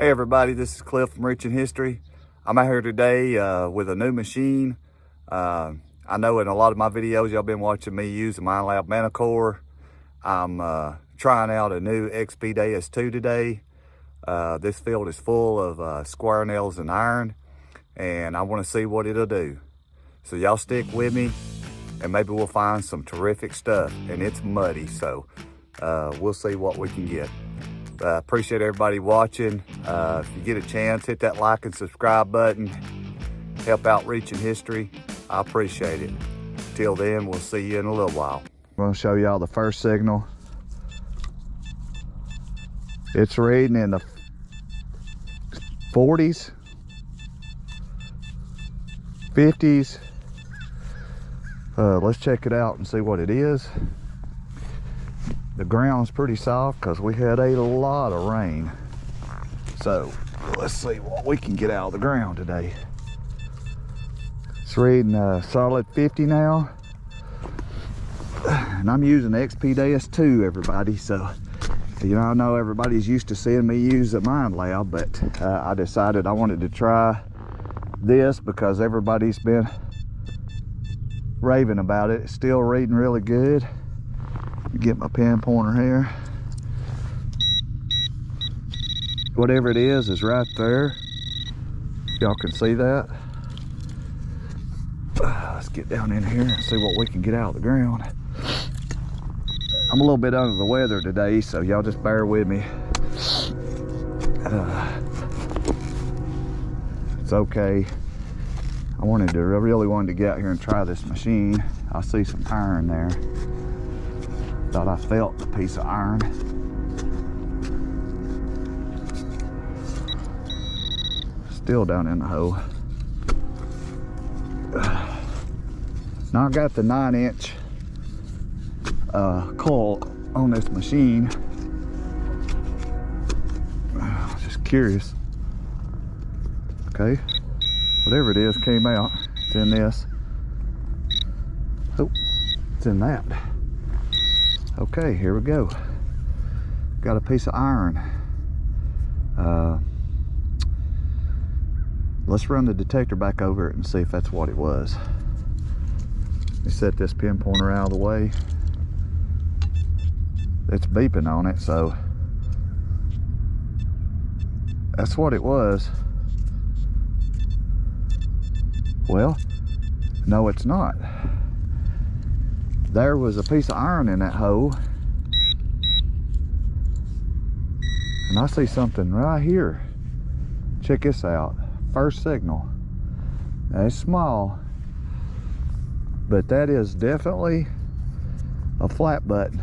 Hey everybody, this is Cliff from Rich in History. I'm out here today with a new machine. I know in a lot of my videos y'all been watching me use the MineLab Manicore. I'm trying out a new XP Deus2 today. This field is full of square nails and iron, and I want to see what it'll do. So y'all stick with me, and maybe we'll find some terrific stuff. And it's muddy, so we'll see what we can get. Appreciate everybody watching. If you get a chance, hit that like and subscribe button. Help out Rich in History. I appreciate it. Till then, we'll see you in a little while. I'm going to show y'all the first signal. It's reading in the 40s, 50s. Let's check it out and see what it is. The ground's pretty soft because we had a lot of rain. So let's see what we can get out of the ground today. It's reading solid 50 now. And I'm using the XP Deus2, everybody. So, you know, I know everybody's used to seeing me use the MineLab, but I decided I wanted to try this because everybody's been raving about it. It's still reading really good. Get my pen pointer here. Whatever it is right there. Y'all can see that. Let's get down in here and see what we can get out of the ground. I'm a little bit under the weather today, so y'all just bear with me. It's okay. I really wanted to get out here and try this machine. I see some iron there. Thought I felt a piece of iron. Still down in the hole. Now I got the 9-inch coil on this machine. Just curious. Okay, whatever it is came out. It's in this. Oh, it's in that. Okay, here we go. Got a piece of iron. Let's run the detector back over it and see if that's what it was. Let me set this pin pointer out of the way. It's beeping on it, so that's what it was. Well, no, it's not. There was a piece of iron in that hole, and I see something right here. Check this out. First signal. Now, it's small, but that is definitely a flat button,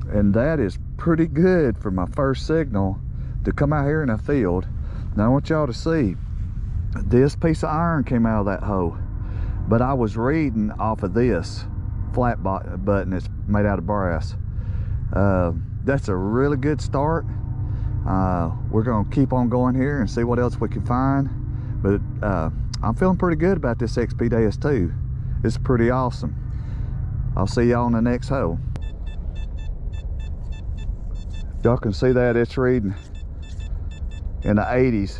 and that is pretty good for my first signal to come out here in a field. Now I want y'all to see this piece of iron came out of that hole, but I was reading off of this flat button. It's made out of brass. That's a really good start. We're gonna keep on going here and see what else we can find, but I'm feeling pretty good about this XP Deus2. It's pretty awesome. I'll see y'all on the next hole. Y'all can see that it's reading in the 80s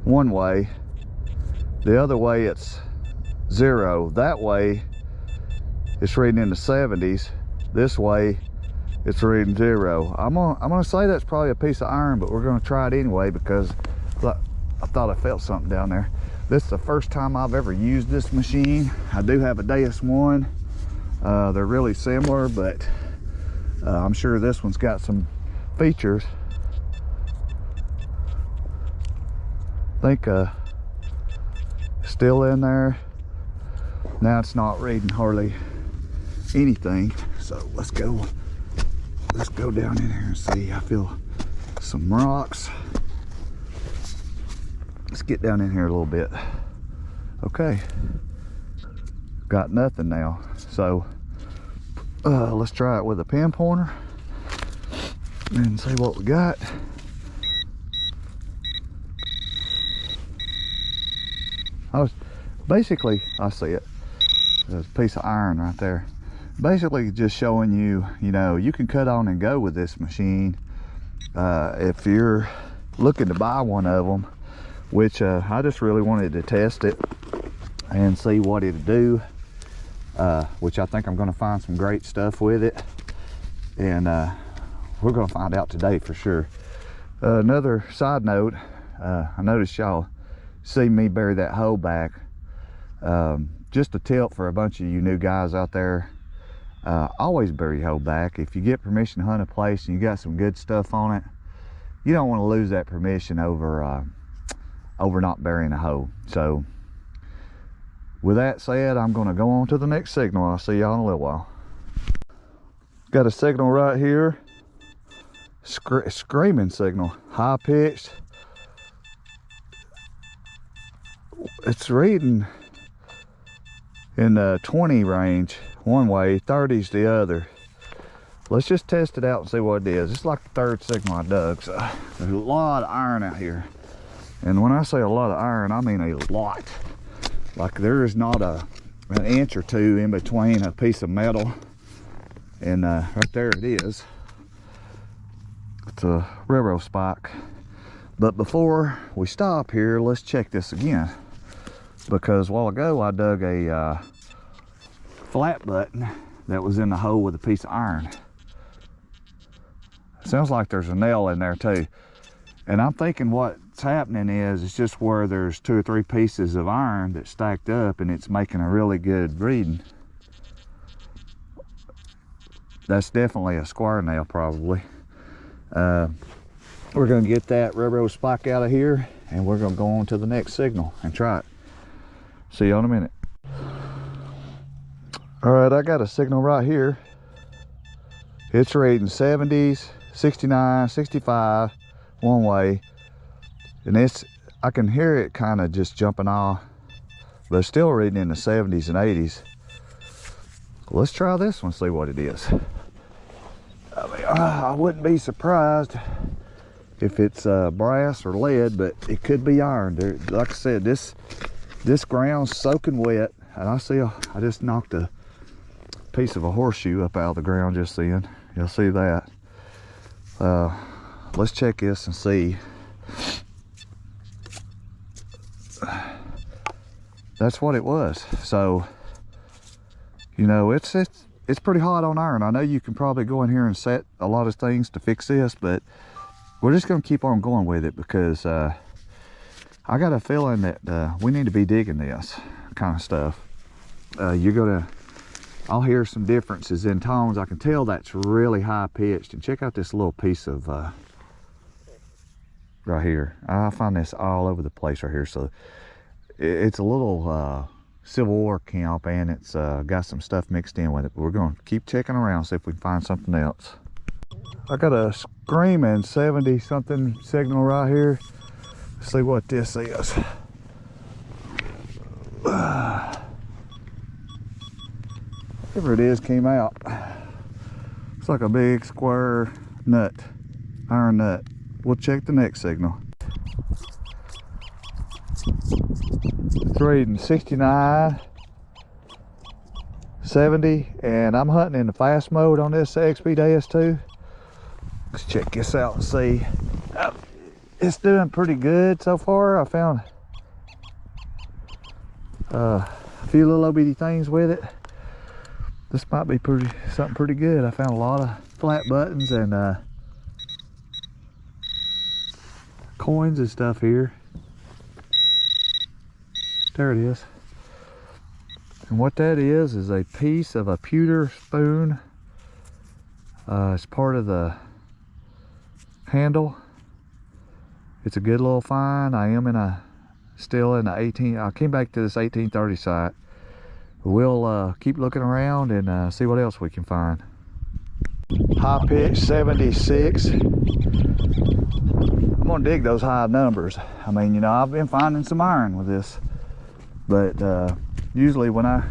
one way, the other way it's 0. That way it's reading in the 70s. This way it's reading 0. I'm gonna say that's probably a piece of iron, but we're gonna try it anyway because I thought I felt something down there. This is the first time I've ever used this machine. I do have a Deus1. They're really similar, but I'm sure this one's got some features. I think still in there. Now it's not reading hardly anything, so let's go down in here and see. I feel some rocks. Let's get down in here a little bit. Okay, got nothing now, so let's try it with a pin pointer and see what we got. Basically, I see it. There's a piece of iron right there. Basically just showing you, you know, you can cut on and go with this machine. If you're looking to buy one of them, which I just really wanted to test it and see what it'd do, which I think I'm going to find some great stuff with it, and we're going to find out today for sure. Another side note, I noticed y'all see me bury that hoe back. Just a tip for a bunch of you new guys out there, always bury your hoe back. If you get permission to hunt a place and you got some good stuff on it, you don't want to lose that permission over not burying a hoe. So with that said, I'm going to go on to the next signal. I'll see y'all in a little while. Got a signal right here, screaming signal, high pitched. It's reading in the 20 range one way, 30's the other. Let's just test it out and see what it is. It's like the third signal I dug, so there's a lot of iron out here. And when I say a lot of iron, I mean a lot. Like there is not an inch or two in between a piece of metal and right there it is. It's a railroad spike. But before we stop here, let's check this again, because a while ago I dug a flat button that was in the hole with a piece of iron. Sounds like there's a nail in there too, and I'm thinking what's happening is it's just where there's 2 or 3 pieces of iron that stacked up and it's making a really good reading. That's definitely a square nail probably. We're going to get that railroad spike out of here and we're going to go on to the next signal and try it. See you in a minute. All right, I got a signal right here. It's reading 70s, 69, 65 one way, and I can hear it kind of just jumping off, but it's still reading in the 70s and 80s. Let's try this one, see what it is. I mean, I wouldn't be surprised if it's brass or lead, but it could be iron. Like I said, this ground's soaking wet, and I just knocked a piece of a horseshoe up out of the ground just then. You'll see that. Let's check this and see. That's what it was. So, you know, it's pretty hot on iron. I know you can probably go in here and set a lot of things to fix this, but we're just going to keep on going with it because I got a feeling that we need to be digging this kind of stuff. I'll hear some differences in tones. I can tell that's really high pitched. And check out this little piece of right here. I find this all over the place right here. So it's a little Civil War camp, and it's got some stuff mixed in with it. But we're going to keep checking around, see if we can find something else. I got a screaming 70 something signal right here. Let's see what this is. Whatever it is came out. It's like a big square nut, iron nut. We'll check the next signal. It's reading 69, 70, and I'm hunting in the fast mode on this XP Deus2. Let's check this out and see. It's doing pretty good so far. I found a few little bitty things with it. This might be something pretty good. I found a lot of flat buttons and coins and stuff here. There it is. And what that is a piece of a pewter spoon. It's part of the handle. It's a good little find. I am still in the 18. I came back to this 1830 site. We'll keep looking around and see what else we can find. High pitch 76. I'm gonna dig those high numbers. I mean, you know, I've been finding some iron with this, but usually when I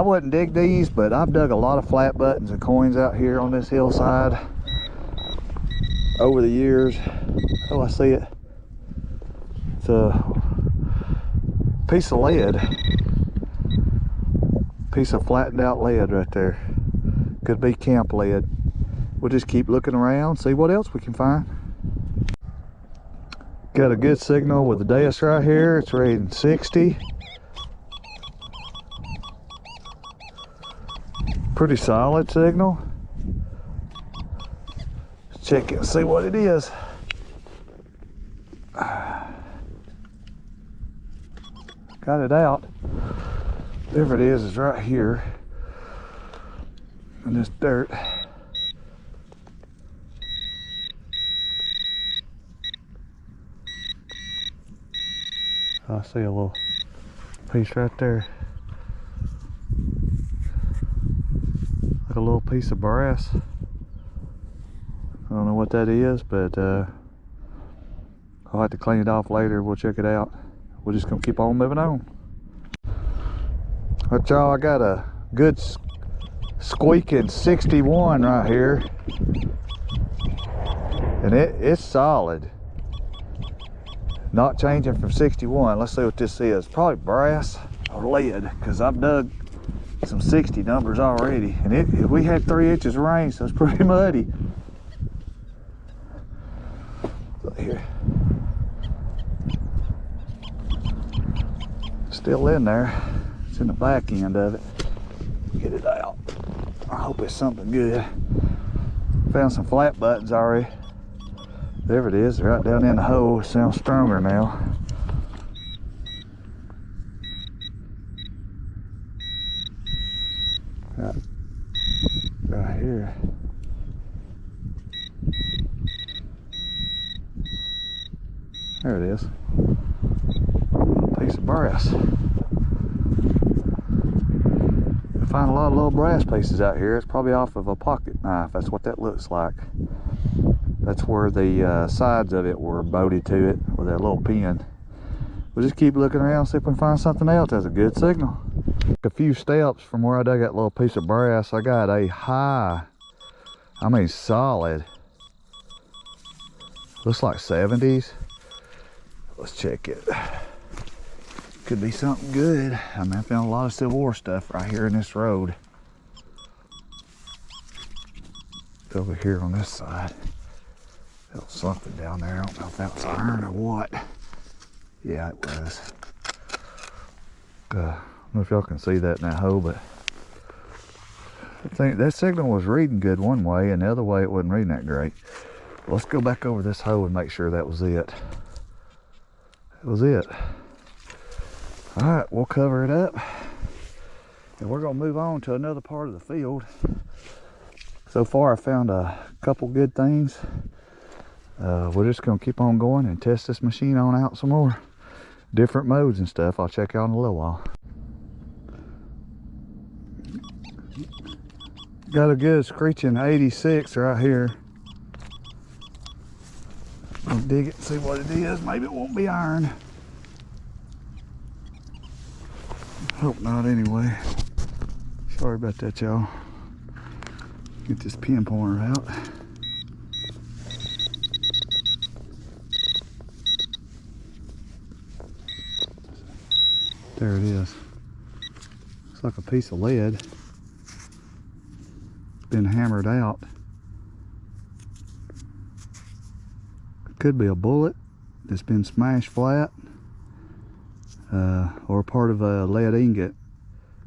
wouldn't dig these, but I've dug a lot of flat buttons and coins out here on this hillside over the years. Oh, I see it. It's a piece of lead. Piece of flattened out lead right there. Could be camp lead. We'll just keep looking around, see what else we can find. Got a good signal with the Deus right here. It's reading 60. Pretty solid signal. Let's check it and see what it is. Got it out. Whatever it is right here in this dirt. I see a little piece right there. Like a little piece of brass. I don't know what that is, but I'll have to clean it off later. We'll check it out. We're just gonna keep on moving on. But y'all, I got a good squeaking 61 right here. And it's solid. Not changing from 61. Let's see what this is. Probably brass or lead, because I've dug some 60 numbers already. And we had 3 inches of rain, so it's pretty muddy. Look here. Still in there. It's in the back end of it. Get it out. I hope it's something good. Found some flat buttons already. There it is, right down in the hole. It sounds stronger now. Right here. There it is. Piece of brass. You find a lot of little brass pieces out here. It's probably off of a pocket knife. That's what that looks like. That's where the sides of it were bolted to it with that little pin. We'll just keep looking around, see if we can find something else. That's a good signal. A few steps from where I dug that little piece of brass, I got a high, I mean solid, looks like 70s. Let's check it. Could be something good. I mean, I found a lot of Civil War stuff right here in this road. Over here on this side. There was something down there. I don't know if that was iron or what. Yeah, it was. I don't know if y'all can see that in that hole, but I think that signal was reading good one way, and the other way it wasn't reading that great. Let's go back over this hole and make sure that was it. That was it. All right, we'll cover it up, and we're gonna move on to another part of the field. So far, I found a couple good things. We're just gonna keep on going and test this machine on out some more. Different modes and stuff. I'll check out in a little while. Got a good screeching 86 right here. I'll dig it and see what it is. Maybe it won't be iron. Hope not anyway. Sorry about that, y'all. Get this pin pointer out. There it is. Looks like a piece of lead. Been hammered out. Could be a bullet that's been smashed flat, or part of a lead ingot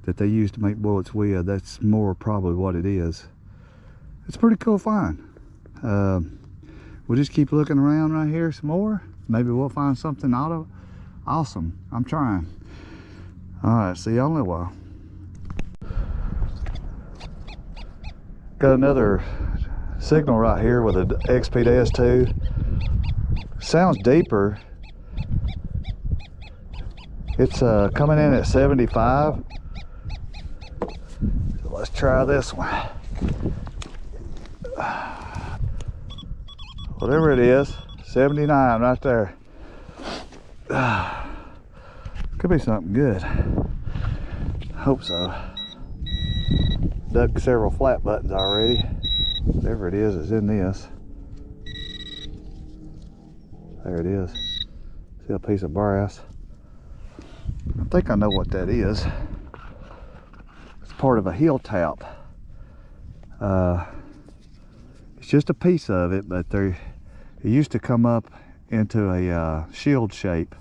that they use to make bullets with. That's more probably what it is. It's a pretty cool find. We'll just keep looking around right here some more. Maybe we'll find something awesome. I'm trying. All right, see y'all in a while. Got another signal right here with a XP Deus2. Sounds deeper. It's coming in at 75. So let's try this one. Whatever it is, 79 right there. Could be something good. Hope so. Dug several flat buttons already. Whatever it is in this. There it is. See a piece of brass. I think I know what that is. It's part of a heel tap. It's just a piece of it, but It used to come up into a shield shape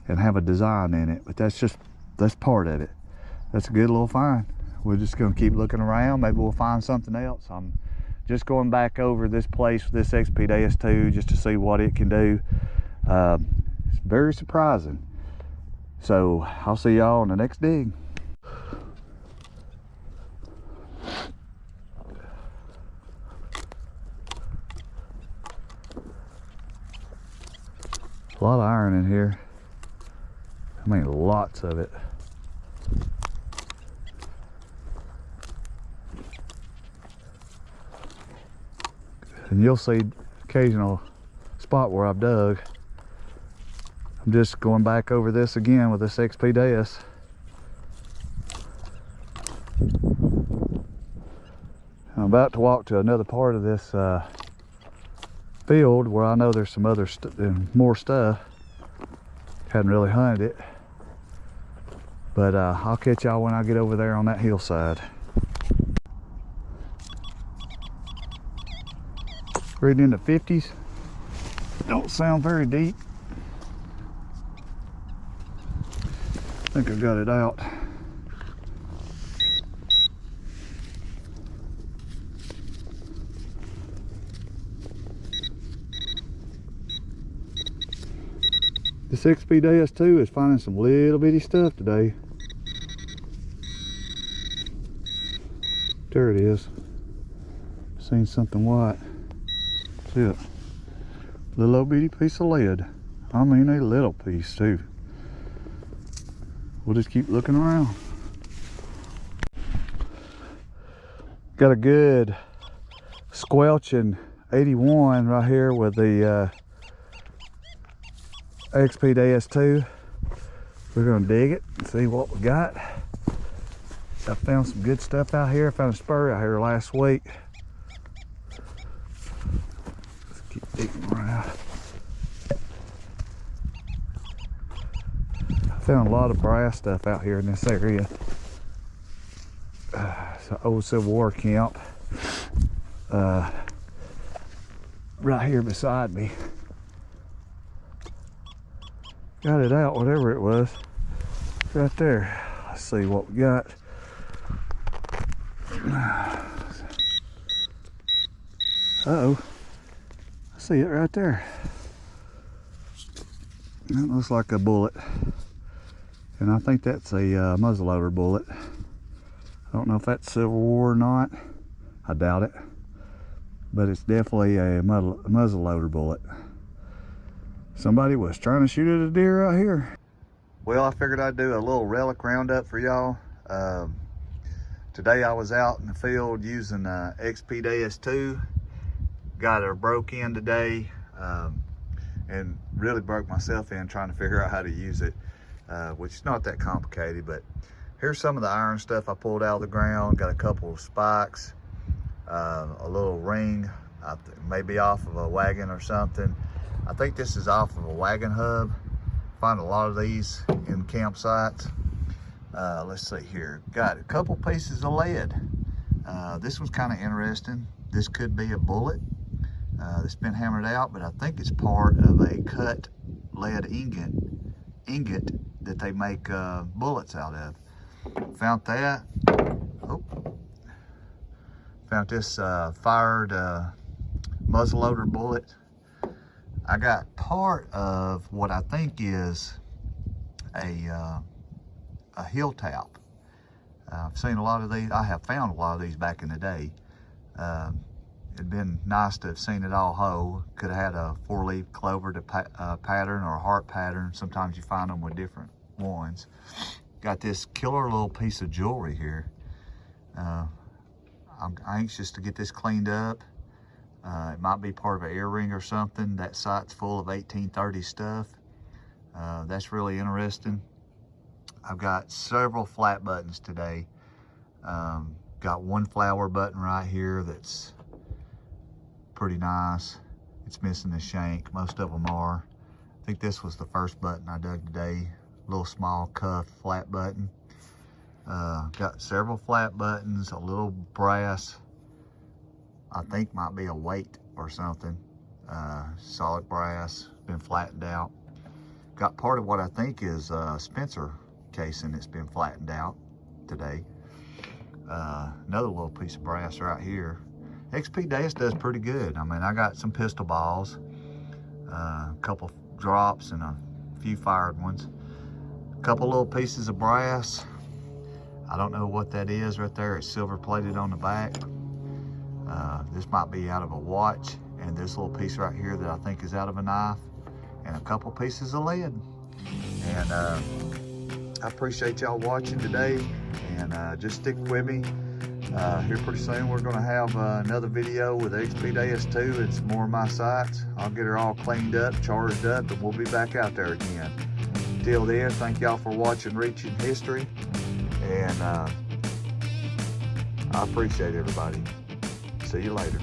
and have a design in it, but that's part of it. That's a good little find. We're just gonna keep looking around. Maybe we'll find something else. I'm just going back over this place with this XP Deus2 just to see what it can do. It's very surprising. So I'll see y'all on the next dig. A lot of iron in here. I mean, lots of it. And you'll see occasional spot where I've dug. I'm just going back over this again with this XP Deus. I'm about to walk to another part of this field where I know there's some other more stuff. Hadn't really hunted it, but I'll catch y'all when I get over there on that hillside. Reading in the 50s. Don't sound very deep. I think I got it out. This XP Deus2 is finding some little bitty stuff today. There it is. Seen something white. See it? Little old bitty piece of lead. I mean a little piece too. We'll just keep looking around. Got a good squelching 81 right here with the XP Deus2. We're gonna dig it and see what we got. I found some good stuff out here. I found a spur out here last week. Let's keep digging around. I found a lot of brass stuff out here in this area. It's an old Civil War camp right here beside me. Got it out, whatever it was. Right there. Let's see what we got. Uh-oh. I see it right there. That looks like a bullet. And I think that's a muzzleloader bullet. I don't know if that's Civil War or not. I doubt it. But it's definitely a muzzleloader bullet. Somebody was trying to shoot at a deer out here. Well, I figured I'd do a little relic roundup for y'all. Today I was out in the field using XP Deus2. Got her broke in today and really broke myself in trying to figure out how to use it, which is not that complicated. But here's some of the iron stuff I pulled out of the ground. Got a couple of spikes, a little ring, maybe off of a wagon or something. I think this is off of a wagon hub. Find a lot of these in campsites. Let's see here. Got a couple pieces of lead. This one's kind of interesting. This could be a bullet that's been hammered out, but I think it's part of a cut lead ingot that they make bullets out of. Found that. Oh. Found this fired muzzleloader bullet. I got part of what I think is a hill tap. I've seen a lot of these. I have found a lot of these back in the day. It'd been nice to have seen it all whole. Could have had a 4-leaf clover pattern or a heart pattern. Sometimes you find them with different ones. Got this killer little piece of jewelry here. I'm anxious to get this cleaned up. It might be part of an earring or something. That site's full of 1830 stuff. That's really interesting. I've got several flat buttons today. Got one flower button right here that's pretty nice. It's missing the shank. Most of them are. I think this was the first button I dug today. Little small cuff flat button. Got several flat buttons, a little brass, I think might be a weight or something. Solid brass, been flattened out. Got part of what I think is Spencer casing that's been flattened out today. Another little piece of brass right here. XP Deus does pretty good. I mean, I got some pistol balls, a couple drops and a few fired ones. A couple little pieces of brass. I don't know what that is right there. It's silver plated on the back. This might be out of a watch, and this little piece right here that I think is out of a knife, and a couple pieces of lead. And I appreciate y'all watching today, and just stick with me. Here pretty soon we're gonna have another video with XP Deus2 and some more of my sights. I'll get her all cleaned up, charged up, and we'll be back out there again. Till then, thank y'all for watching Reaching History, and I appreciate everybody. See you later.